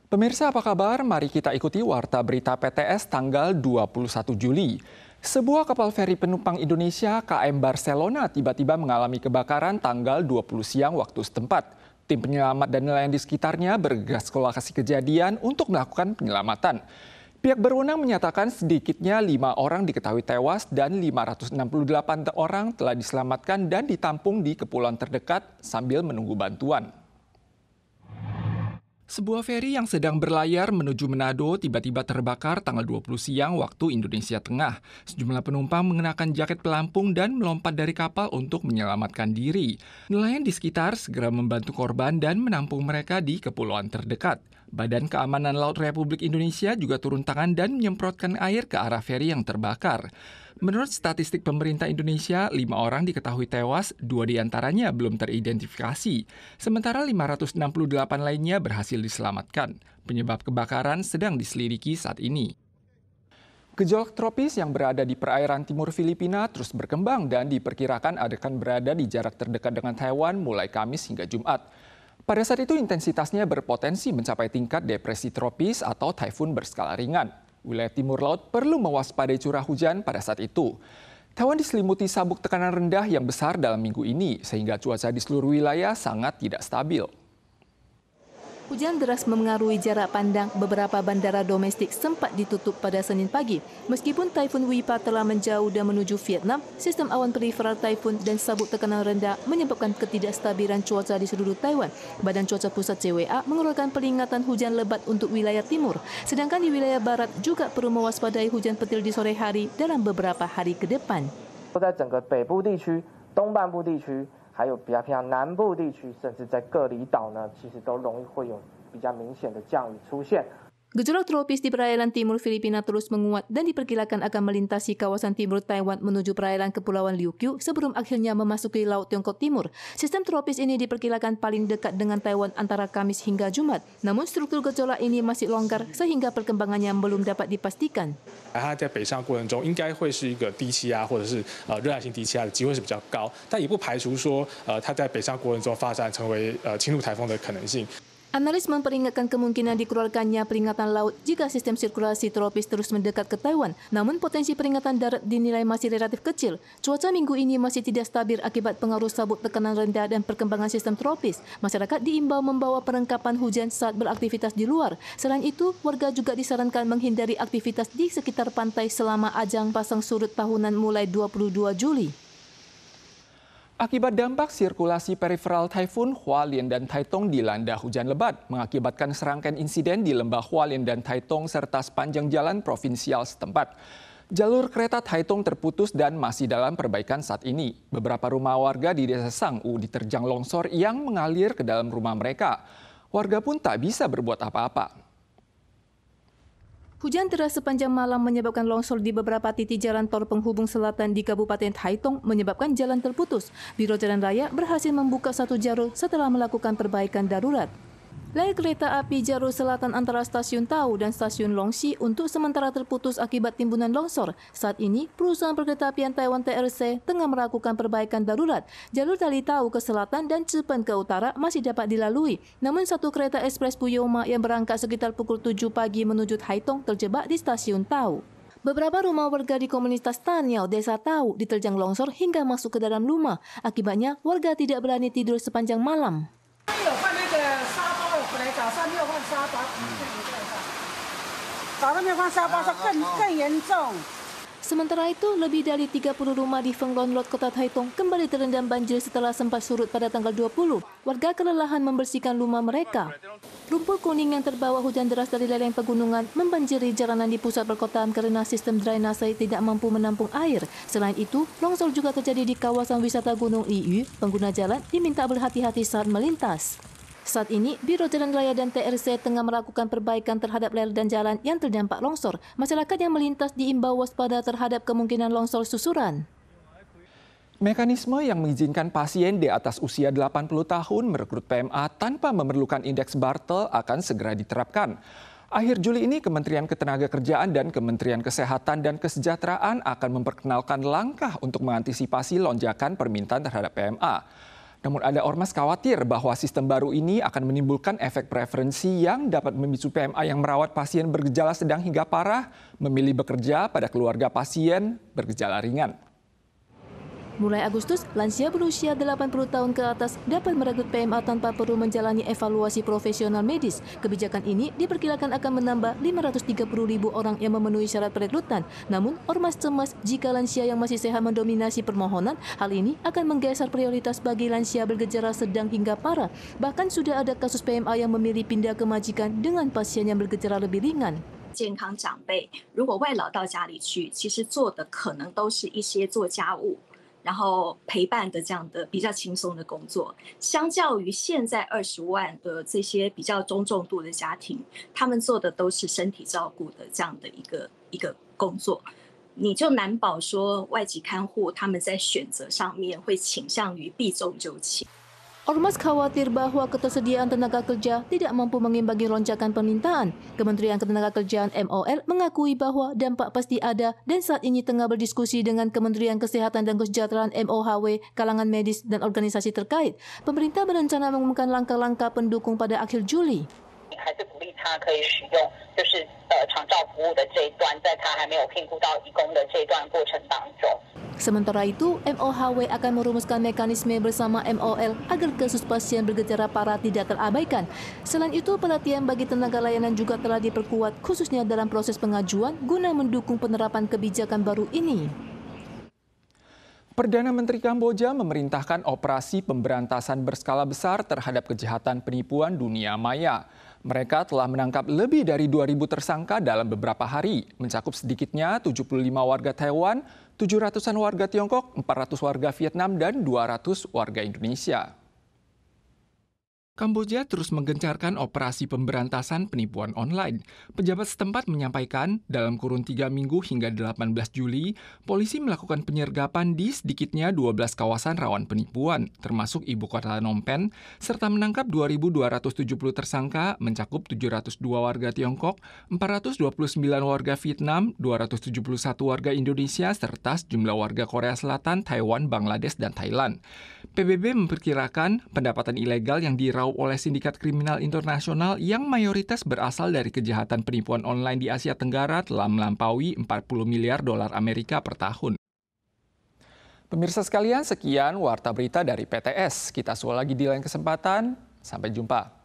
Pemirsa apa kabar? Mari kita ikuti Warta Berita PTS tanggal 21 Juli. Sebuah kapal feri penumpang Indonesia KM Barcelona tiba-tiba mengalami kebakaran tanggal 20 siang waktu setempat. Tim penyelamat dan nelayan di sekitarnya bergegas ke lokasi kejadian untuk melakukan penyelamatan. Pihak berwenang menyatakan sedikitnya 5 orang diketahui tewas dan 568 orang telah diselamatkan dan ditampung di kepulauan terdekat sambil menunggu bantuan. Sebuah feri yang sedang berlayar menuju Manado tiba-tiba terbakar tanggal 20 siang waktu Indonesia Tengah. Sejumlah penumpang mengenakan jaket pelampung dan melompat dari kapal untuk menyelamatkan diri. Nelayan di sekitar segera membantu korban dan menampung mereka di kepulauan terdekat. Badan Keamanan Laut Republik Indonesia juga turun tangan dan menyemprotkan air ke arah feri yang terbakar. Menurut statistik pemerintah Indonesia, 5 orang diketahui tewas, 2 diantaranya belum teridentifikasi. Sementara 568 lainnya berhasil diselamatkan. Penyebab kebakaran sedang diselidiki saat ini. Gejolak tropis yang berada di perairan timur Filipina terus berkembang dan diperkirakan akan berada di jarak terdekat dengan Taiwan mulai Kamis hingga Jumat. Pada saat itu intensitasnya berpotensi mencapai tingkat depresi tropis atau taifun berskala ringan. Wilayah timur laut perlu mewaspadai curah hujan pada saat itu. Taiwan diselimuti sabuk tekanan rendah yang besar dalam minggu ini, sehingga cuaca di seluruh wilayah sangat tidak stabil. Hujan deras memengaruhi jarak pandang, beberapa bandara domestik sempat ditutup pada Senin pagi. Meskipun Taifun Wipa telah menjauh dan menuju Vietnam, sistem awan periferal taifun dan sabuk tekanan rendah menyebabkan ketidakstabilan cuaca di seluruh Taiwan. Badan Cuaca Pusat CWA mengeluarkan peringatan hujan lebat untuk wilayah timur. Sedangkan di wilayah barat juga perlu mewaspadai hujan petir di sore hari dalam beberapa hari ke depan. 还有比较偏向南部地区，甚至在各离岛呢，其实都容易会有比较明显的降雨出现。 Gejolak tropis di perairan timur Filipina terus menguat dan diperkirakan akan melintasi kawasan timur Taiwan menuju perairan Kepulauan Ryukyu sebelum akhirnya memasuki Laut Tiongkok Timur. Sistem tropis ini diperkirakan paling dekat dengan Taiwan antara Kamis hingga Jumat. Namun struktur gejolak ini masih longgar sehingga perkembangannya belum dapat dipastikan. 它在北上过程中应该会是一个低气压或者是热带性低气压的机会是比较高，但也不排除说它在北上过程中发展成为侵入台风的可能性。 Analis memperingatkan kemungkinan dikeluarkannya peringatan laut jika sistem sirkulasi tropis terus mendekat ke Taiwan. Namun potensi peringatan darat dinilai masih relatif kecil. Cuaca minggu ini masih tidak stabil akibat pengaruh sabuk tekanan rendah dan perkembangan sistem tropis. Masyarakat diimbau membawa perlengkapan hujan saat beraktivitas di luar. Selain itu, warga juga disarankan menghindari aktivitas di sekitar pantai selama ajang pasang surut tahunan mulai 22 Juli. Akibat dampak sirkulasi periferal Taifun, Hualien dan Taitung dilanda hujan lebat, mengakibatkan serangkaian insiden di lembah Hualien dan Taitung serta sepanjang jalan provinsial setempat. Jalur kereta Taitung terputus dan masih dalam perbaikan saat ini. Beberapa rumah warga di Desa Sang'u diterjang longsor yang mengalir ke dalam rumah mereka. Warga pun tak bisa berbuat apa-apa. Hujan deras sepanjang malam menyebabkan longsor di beberapa titik jalan tol penghubung selatan di Kabupaten Taitung menyebabkan jalan terputus. Biro Jalan Raya berhasil membuka satu jalur setelah melakukan perbaikan darurat. Rel kereta api jalur selatan antara stasiun Tau dan stasiun Longxi untuk sementara terputus akibat timbunan longsor. Saat ini, perusahaan perkeretaapian Taiwan TRC tengah melakukan perbaikan darurat. Jalur dari Tau ke selatan dan Cipen ke utara masih dapat dilalui. Namun satu kereta ekspres Puyoma yang berangkat sekitar pukul 7 pagi menuju Taitung terjebak di stasiun Tau. Beberapa rumah warga di komunitas Tanyao, Desa Tau diterjang longsor hingga masuk ke dalam rumah. Akibatnya, warga tidak berani tidur sepanjang malam. Sementara itu, lebih dari 30 rumah di Fenglon Lot, Kota Taitung kembali terendam banjir setelah sempat surut pada tanggal 20. Warga kelelahan membersihkan rumah mereka. Lumpur kuning yang terbawa hujan deras dari lereng pegunungan membanjiri jalanan di pusat perkotaan karena sistem drainase tidak mampu menampung air. Selain itu, longsor juga terjadi di kawasan wisata Gunung Liyu. Pengguna jalan diminta berhati-hati saat melintas. Saat ini, Biro Jalan Raya dan TRC tengah melakukan perbaikan terhadap rel dan jalan yang terdampak longsor. Masyarakat yang melintas diimbau waspada terhadap kemungkinan longsor susuran. Mekanisme yang mengizinkan pasien di atas usia 80 tahun merekrut PMA tanpa memerlukan indeks Bartel akan segera diterapkan. Akhir Juli ini, Kementerian Ketenagakerjaan dan Kementerian Kesehatan dan Kesejahteraan akan memperkenalkan langkah untuk mengantisipasi lonjakan permintaan terhadap PMA. Namun ada ormas khawatir bahwa sistem baru ini akan menimbulkan efek preferensi yang dapat memicu PMA yang merawat pasien bergejala sedang hingga parah memilih bekerja pada keluarga pasien bergejala ringan. Mulai Agustus, lansia berusia 80 tahun ke atas dapat merekrut PMA tanpa perlu menjalani evaluasi profesional medis. Kebijakan ini diperkirakan akan menambah 530.000 orang yang memenuhi syarat perekrutan. Namun, ormas cemas jika lansia yang masih sehat mendominasi permohonan, hal ini akan menggeser prioritas bagi lansia bergejala sedang hingga parah. Bahkan sudah ada kasus PMA yang memilih pindah ke majikan dengan pasien yang bergejala lebih ringan. 健康长辈如果外老到家里去，其实做的可能都是一些做家务，然后陪伴的这样的比较轻松的工作，相较于现在20万的这些比较中重度的家庭，他们做的都是身体照顾的这样的一个工作，你就难保说外籍看护他们在选择上面会倾向于避重就轻。 Ormas khawatir bahwa ketersediaan tenaga kerja tidak mampu mengimbangi lonjakan permintaan. Kementerian Ketenagakerjaan MOL mengakui bahwa dampak pasti ada dan saat ini tengah berdiskusi dengan Kementerian Kesehatan dan Kesejahteraan MOHW, kalangan medis dan organisasi terkait. Pemerintah berencana mengumumkan langkah-langkah pendukung pada akhir Juli. 还是鼓励他可以使用，就是长照服务的这一段，在他还没有聘雇到移工的这一段过程当中。 Sementara itu, MOHW akan merumuskan mekanisme bersama MOL agar kasus pasien bergejala parah tidak terabaikan. Selain itu, pelatihan bagi tenaga layanan juga telah diperkuat, khususnya dalam proses pengajuan guna mendukung penerapan kebijakan baru ini. Perdana Menteri Kamboja memerintahkan operasi pemberantasan berskala besar terhadap kejahatan penipuan dunia maya. Mereka telah menangkap lebih dari 2.000 tersangka dalam beberapa hari, mencakup sedikitnya 75 warga Taiwan, 700-an warga Tiongkok, 400 warga Vietnam, dan 200 warga Indonesia. Kamboja terus menggencarkan operasi pemberantasan penipuan online. Pejabat setempat menyampaikan, dalam kurun 3 minggu hingga 18 Juli, polisi melakukan penyergapan di sedikitnya 12 kawasan rawan penipuan, termasuk ibu kota Phnom Penh, serta menangkap 2.270 tersangka, mencakup 702 warga Tiongkok, 429 warga Vietnam, 271 warga Indonesia, serta sejumlah warga Korea Selatan, Taiwan, Bangladesh, dan Thailand. PBB memperkirakan pendapatan ilegal yang diraup oleh sindikat kriminal internasional yang mayoritas berasal dari kejahatan penipuan online di Asia Tenggara telah melampaui 40 miliar dolar Amerika per tahun. Pemirsa sekalian, sekian Warta Berita dari PTS. Kita susul lagi di lain kesempatan. Sampai jumpa.